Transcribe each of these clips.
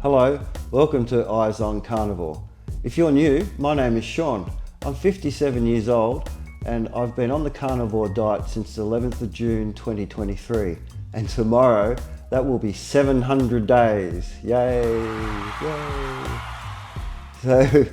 Hello, welcome to Eyes on Carnivore. If you're new, my name is Sean. I'm 57 years old and I've been on the carnivore diet since the 11th of June 2023. And tomorrow, that will be 700 days. Yay, yay. So,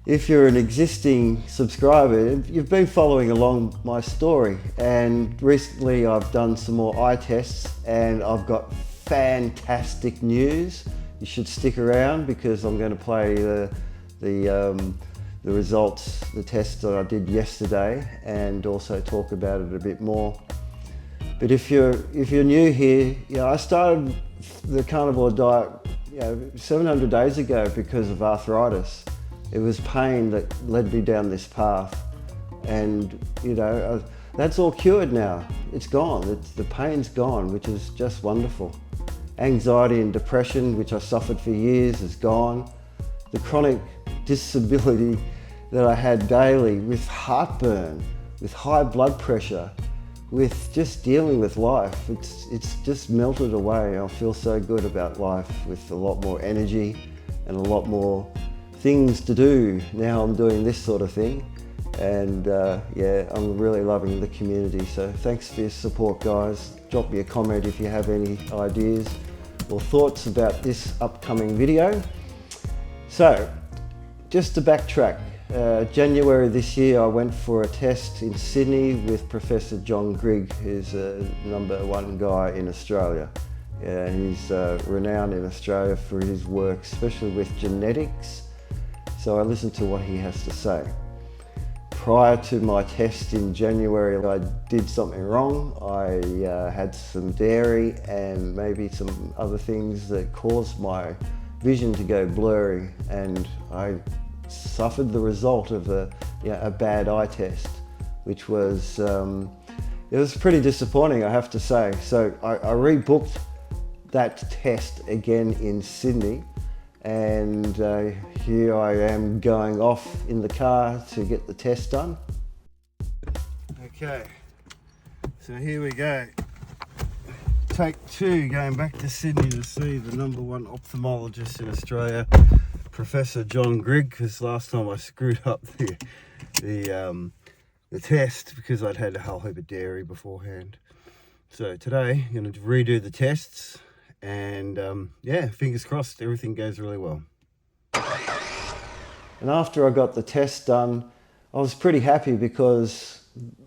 if you're an existing subscriber, you've been following along my story, and recently I've done some more eye tests and I've got fantastic news. You should stick around because I'm going to play the results, the test that I did yesterday, and also talk about it a bit more. But if you're new here, I started the carnivore diet 700 days ago because of arthritis. It was pain that led me down this path, and that's all cured now. It's gone. The pain's gone, which is just wonderful. Anxiety and depression, which I suffered for years, is gone. The chronic disability that I had daily with heartburn, with high blood pressure, with just dealing with life, it's just melted away. I feel so good about life with a lot more energy and a lot more things to do. Now I'm doing this sort of thing, and I'm really loving the community. So thanks for your support, guys. Drop me a comment if you have any ideas or thoughts about this upcoming video. So, just to backtrack, January this year I went for a test in Sydney with Professor John Grigg, who's a #1 guy in Australia. He's renowned in Australia for his work, especially with genetics. So I listened to what he has to say. Prior to my test in January, I did something wrong. I had some dairy and maybe some other things that caused my vision to go blurry, and I suffered the result of a bad eye test, which was it was pretty disappointing, I have to say. So I rebooked that test again in Sydney, and here I am going off in the car to get the test done. Okay, so here we go. Take 2, going back to Sydney to see the #1 ophthalmologist in Australia, Professor John Grigg, because last time I screwed up the test because I'd had a whole heap of dairy beforehand. So today I'm going to redo the tests, and fingers crossed everything goes really well. And after I got the test done, I was pretty happy because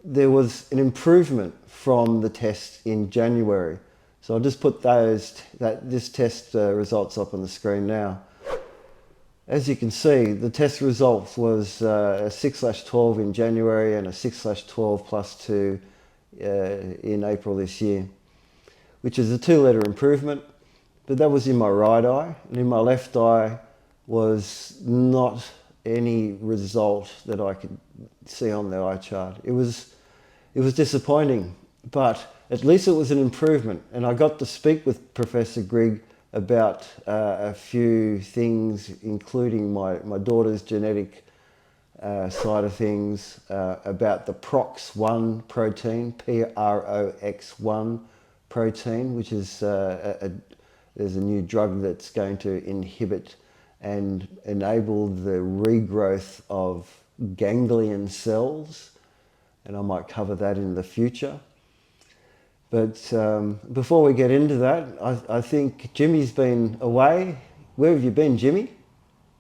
there was an improvement from the test in January. So I'll just put this test results up on the screen now. As you can see, the test results was a 6/12 in January and a 6/12 +2 in April this year, which is a 2-letter improvement, but that was in my right eye, and in my left eye was not any result that I could see on the eye chart. It was disappointing, but at least it was an improvement, and I got to speak with Professor Grigg about a few things, including my daughter's genetic side of things, about the PROX1 protein, PROX1 protein, which is there's a new drug that's going to inhibit and enable the regrowth of ganglion cells, and I might cover that in the future. But before we get into that, I think Jimmy's been away. Where have you been, Jimmy?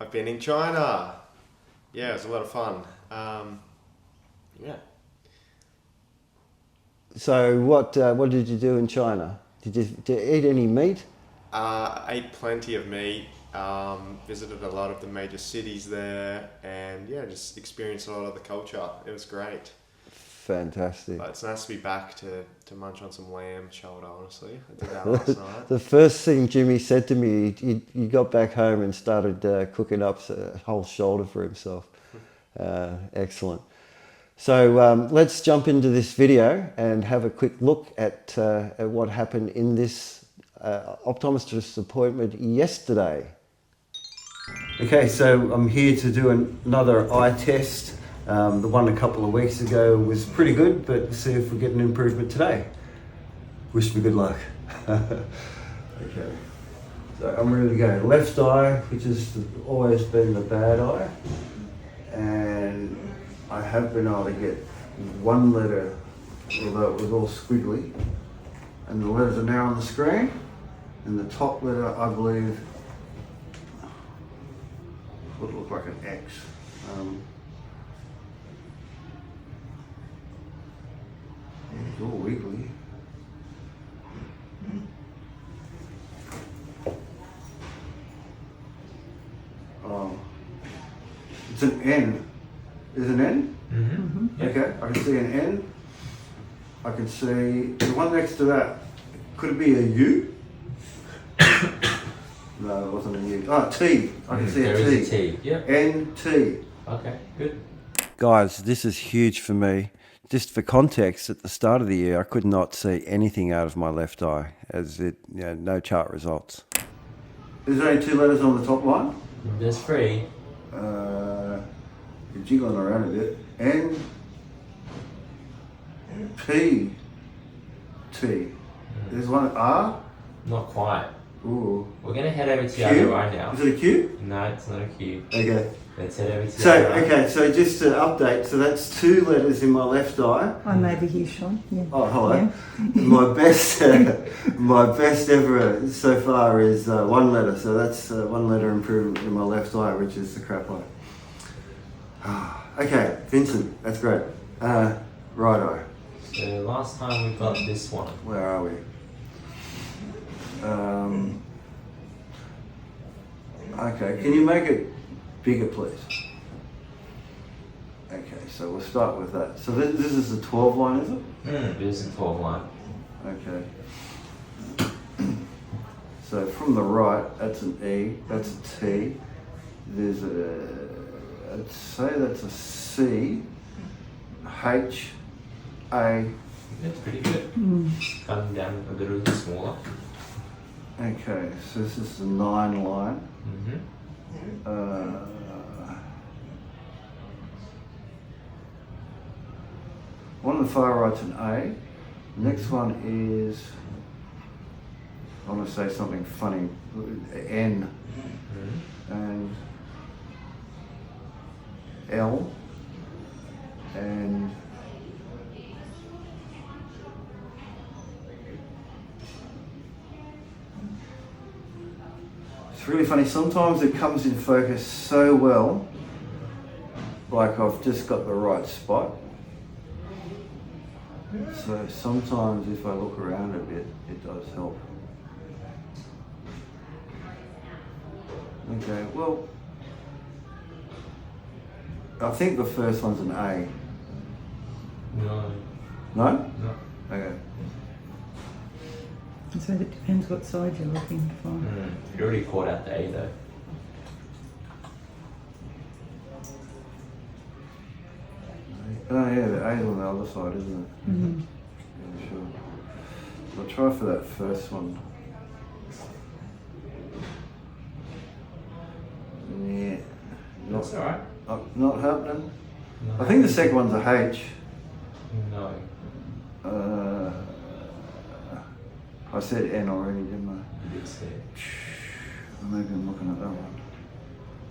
I've been in China. Yeah, it was a lot of fun. So what did you do in China? Did you eat any meat? I ate plenty of meat. Visited a lot of the major cities there, and just experienced a lot of the culture. It was great. Fantastic. But it's nice to be back to munch on some lamb shoulder, honestly. I did that last night. The first thing Jimmy said to me, he got back home and started cooking up a whole shoulder for himself. Excellent. So let's jump into this video and have a quick look at what happened in this optometrist appointment yesterday. Okay, so I'm here to do another eye test. The one a couple of weeks ago was pretty good, but we'll see if we get an improvement today. Wish me good luck. Okay, So I'm ready to go. Left eye, which has always been the bad eye, and I have been able to get one letter, although it was all squiggly, and the letters are now on the screen, and the top letter, I believe, would look like an X. It's all wiggly. Oh, it's an N. Is it an N? Mm-hmm. Yep. Okay, I can see an N. I can see the one next to that. Could it be a U? No, it wasn't a U. Oh, T. I can see a T. There is a T. Yep. N T. Okay, good. Guys, this is huge for me. Just for context, at the start of the year, I could not see anything out of my left eye, as it, no chart results. Is there only 2 letters on the top line? There's 3. You're jiggling around a bit. N P T. There's one R. Not quite. Ooh. We're going to head over to the Q? other eye now. Is it a Q? No, it's not a Q. Okay. Let's head over to the other eye. Okay, so just to update, so that's 2 letters in my left eye. I'm over here, Sean. Yeah. Oh, hello. Yeah. My best ever so far is 1 letter. So that's 1 letter improvement in my left eye, which is the crap eye. Okay, Vincent, that's great. Right eye. So last time we got this one. Where are we? Okay, can you make it bigger, please? Okay, so we'll start with that. So this is the 12 line, is it? It is a 12 line. Okay. So from the right, that's an E, that's a T. There's I'd say that's a C, H, A. That's pretty good. Cutting down a little bit smaller. Okay, so this is the 9 line. One on the far right's an A. The next one is, I want to say something funny, N, and L, and it's really funny. Sometimes it comes in focus so well, like I've just got the right spot. So sometimes if I look around a bit, it does help. Okay, well, I think the first one's an A. No. No? No. Okay. So it depends what side you're looking for. You already caught out the A though. Oh yeah, the A's on the other side, isn't it? Mm-hmm. Yeah, sure. I'll try for that first one. Yeah. That's alright. Not happening? No. I think the second one's a H. No. I said N already, didn't I? You did say it. Maybe I'm looking at that one.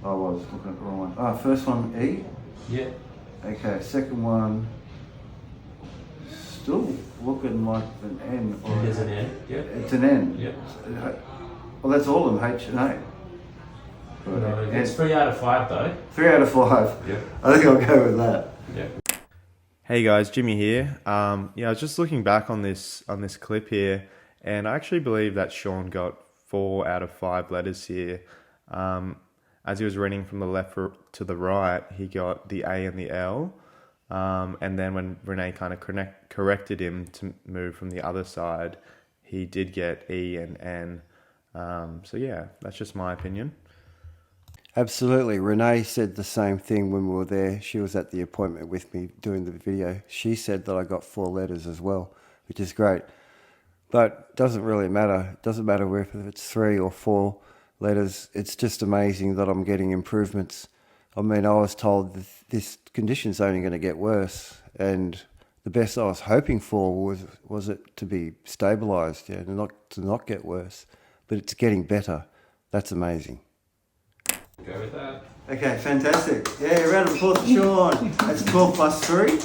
I was looking at the wrong one. First one E. Yeah. Okay, second one. Still looking like an N. Or There's an N. Yep. It's an N. Yep. Well, that's all of them, H and A. No, it's 3 out of 5 though. 3 out of 5. Yep. I think I'll go with that. Yep. Hey guys, Jimmy here. I was just looking back on this clip here, and I actually believe that Sean got 4 out of 5 letters here. As he was reading from the left to the right, he got the A and the L, and then when Renee kind of corrected him to move from the other side, he did get E and N. So yeah, that's just my opinion. Absolutely. Renee said the same thing when we were there. She was at the appointment with me doing the video. She said that I got 4 letters as well, which is great. But it doesn't really matter. It doesn't matter if it's 3 or 4 letters. It's just amazing that I'm getting improvements. I mean, I was told that this condition's only going to get worse, and the best I was hoping for was it to be stabilised, and to not get worse. But it's getting better. That's amazing. Go with that. Okay, fantastic. Yeah, round of applause for Sean. That's 12 plus 3.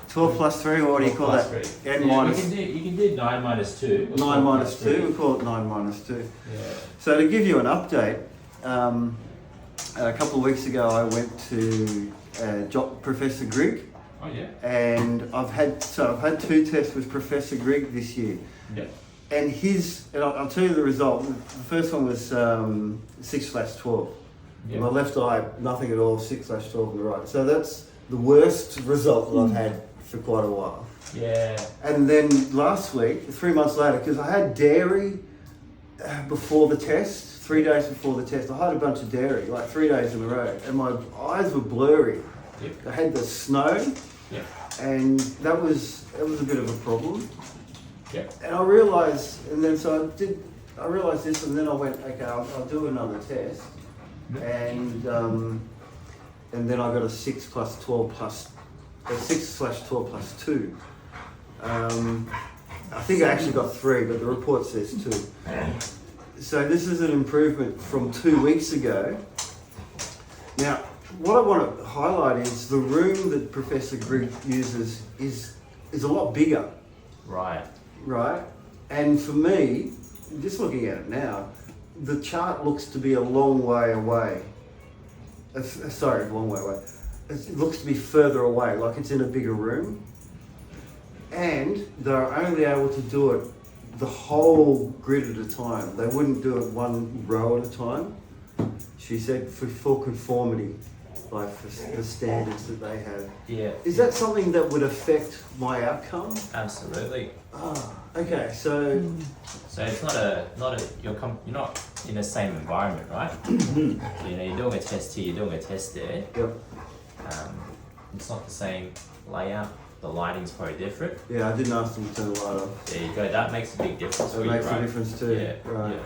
12 plus 3, or what do you call that? N minus. You can do 9 minus 2. 9 minus 2, we call it 9 minus 2. Yeah. So to give you an update, a couple of weeks ago I went to Professor Grigg. Oh yeah. And I've had 2 tests with Professor Grigg this year. Yeah. And I'll tell you the result. The first one was 6/12. Yeah. My left eye, nothing at all, 6/12 on the right. So that's the worst result that I've had for quite a while. Yeah. And then last week, 3 months later, because I had dairy before the test, 3 days before the test, I had a bunch of dairy, like 3 days in a row, and my eyes were blurry. Yep. I had the snow, Yep. and that was a bit of a problem. Yep. And I realised, I realised this, and then I went, okay, I'll do another test, and then I got a 6/12 plus 2. I think I actually got 3, but the report says 2. So this is an improvement from 2 weeks ago. Now, what I want to highlight is the room that Professor Grigg uses is a lot bigger. Right. Right? And for me, just looking at it now, the chart looks to be a long way away. Sorry, a long way away. It looks to be further away, like it's in a bigger room. And they're only able to do it the whole grid at a time. They wouldn't do it one row at a time. She said for full conformity, like for the standards that they have. Yeah. Is that something that would affect my outcome? Absolutely. Ah, okay, so So it's you're not in the same environment, right? So, you're doing a test here, you're doing a test there. yep. It's not the same layout. The lighting's probably different. Yeah, I didn't ask them to turn the light off. There you go. That makes a big difference So for it you, makes right? a difference too. Yeah. Right. Yeah.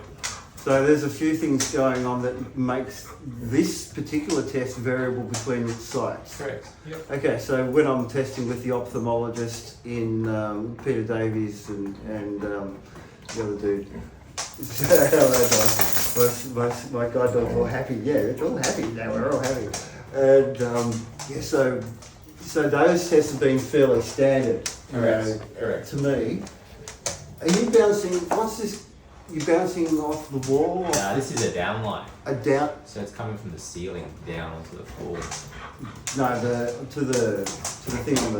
So there's a few things going on that makes this particular test variable between sites. Correct. Yep. Okay, so when I'm testing with the ophthalmologist in Peter Davies and the other dude, my guide dog's all happy. Yeah, it's all happy now. We're all happy. And so those tests have been fairly standard. Correct. Correct. To me, are you bouncing? What's this? You bouncing off the wall? Now this is a down line. A down? So it's coming from the ceiling down onto the floor. No, to the thing on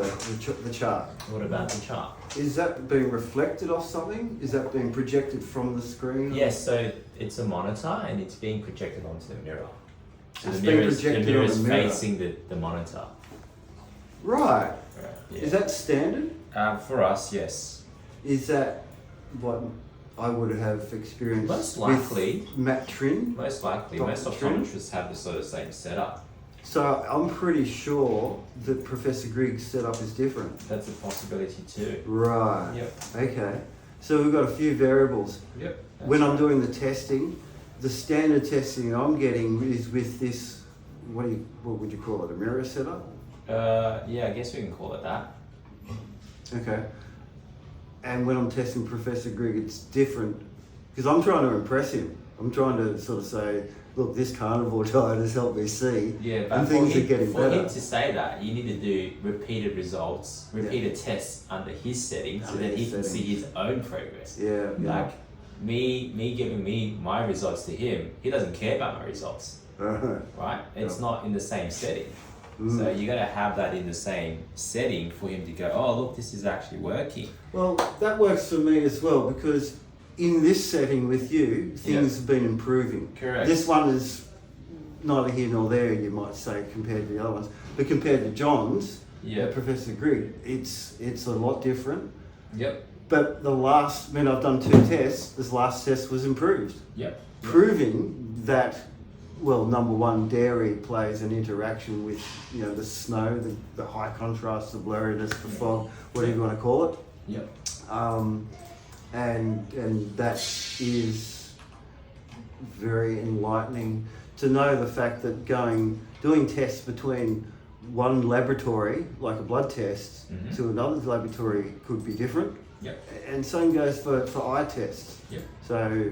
the chart. What about the chart? Is that being reflected off something? Is that being projected from the screen? Yes, so it's a monitor and it's being projected onto the mirror. So It's the being mirror is projected on the mirror. facing the monitor. Right. Right. Yeah. Is that standard? For us, yes. Is that what I would have experienced? Most likely. With Matt Trin. Most likely, Dr. most Trin? optometrists have the sort of same setup. So I'm pretty sure that Professor Grigg's setup is different. That's a possibility too. Right. Yep. Okay. So we've got a few variables. Yep. When I'm doing the testing, the standard testing I'm getting is with this, what would you call it, a mirror setup? Yeah, I guess we can call it that. Okay. And when I'm testing Professor Grigg, it's different because I'm trying to impress him. I'm trying to sort of say, look, this carnivore diet has helped me see, Yeah, but and things are getting for better. him to say that, you need to do repeated results, repeated tests under his settings, so Under that he his can see settings. his own progress. Yeah. Like me giving my results to him, he doesn't care about my results, Right. right? It's Yeah. not in the same setting. Mm. So you got to have that in the same setting for him to go, oh look, this is actually working. Well, that works for me as well because in this setting with you, things have been improving. Correct. This one is neither here nor there, you might say, compared to the other ones. But compared to John's, Yeah. Professor Grigg, it's a lot different. Yep. But I've done 2 tests, this last test was improved. Yep. Proving that, well, number one, dairy plays an interaction with, the snow, the high contrast, the blurriness, the fog, whatever you want to call it. Yep. And that is very enlightening to know the fact that doing tests between one laboratory, like a blood test, Mhm. to another laboratory could be different. Yep. And same goes for eye tests. Yep. So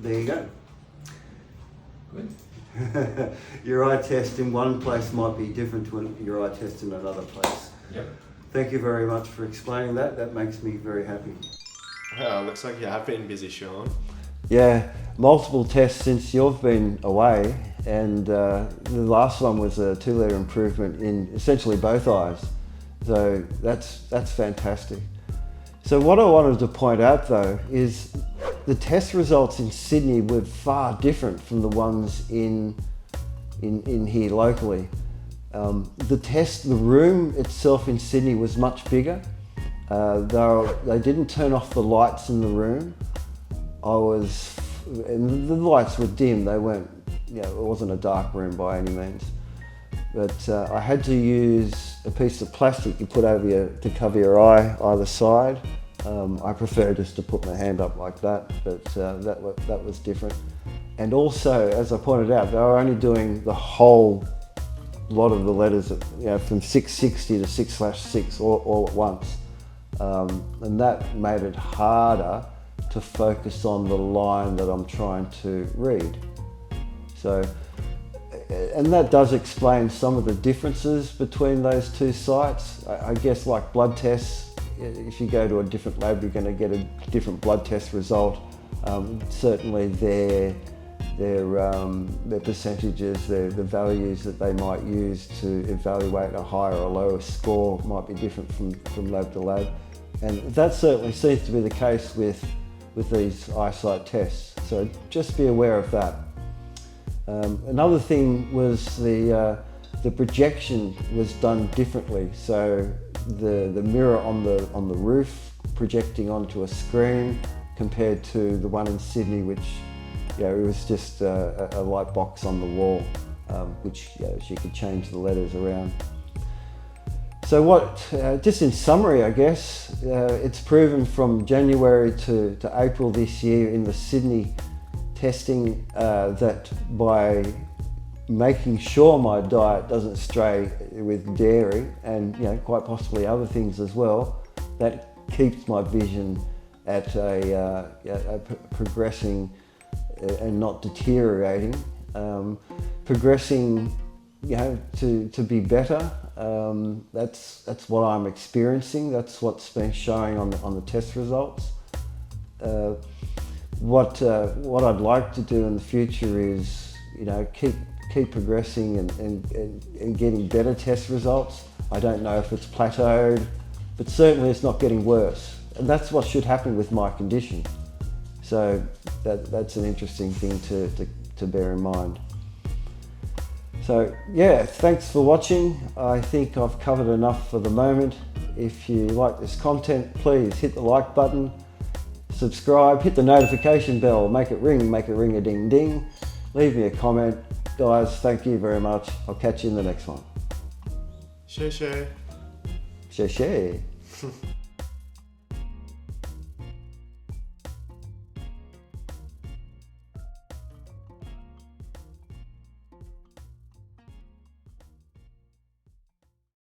there you go. Good. Your eye test in one place might be different to your eye test in another place. Yep. Thank you very much for explaining that. That makes me very happy. Well, looks like you have been busy, Sean. Yeah, multiple tests since you've been away, and the last one was a 2-letter improvement in essentially both eyes. So that's fantastic. So what I wanted to point out though is the test results in Sydney were far different from the ones in here locally. The room itself in Sydney was much bigger. They didn't turn off the lights in the room. And the lights were dim. They weren't, it wasn't a dark room by any means. But I had to use a piece of plastic you put over to cover your eye either side. I prefer just to put my hand up like that, but that was different. And also, as I pointed out, they were only doing the whole lot of the letters, from 660 to 6/6 all at once. And that made it harder to focus on the line that I'm trying to read. So, and that does explain some of the differences between those two sites. I guess like blood tests, if you go to a different lab, you're going to get a different blood test result. Certainly their percentages, the values that they might use to evaluate a higher or lower score might be different from lab to lab. And that certainly seems to be the case with these eyesight tests. So just be aware of that. Another thing was the projection was done differently. So the mirror on the roof projecting onto a screen compared to the one in Sydney, which it was just a light box on the wall, which you could change the letters around. So just in summary, I guess, it's proven from January to April this year in the Sydney testing that by making sure my diet doesn't stray with dairy and quite possibly other things as well, that keeps my vision at a progressing and not deteriorating, progressing to be better. That's what I'm experiencing. That's what's been showing on the test results. What I'd like to do in the future is keep progressing and getting better test results. I don't know if it's plateaued, but certainly it's not getting worse, and that's what should happen with my condition. So that's an interesting thing to bear in mind. So yeah, thanks for watching. I think I've covered enough for the moment. If you like this content, please hit the like button, subscribe, hit the notification bell, make it ring a ding ding. Leave me a comment. Guys, thank you very much. I'll catch you in the next one. Share. Share.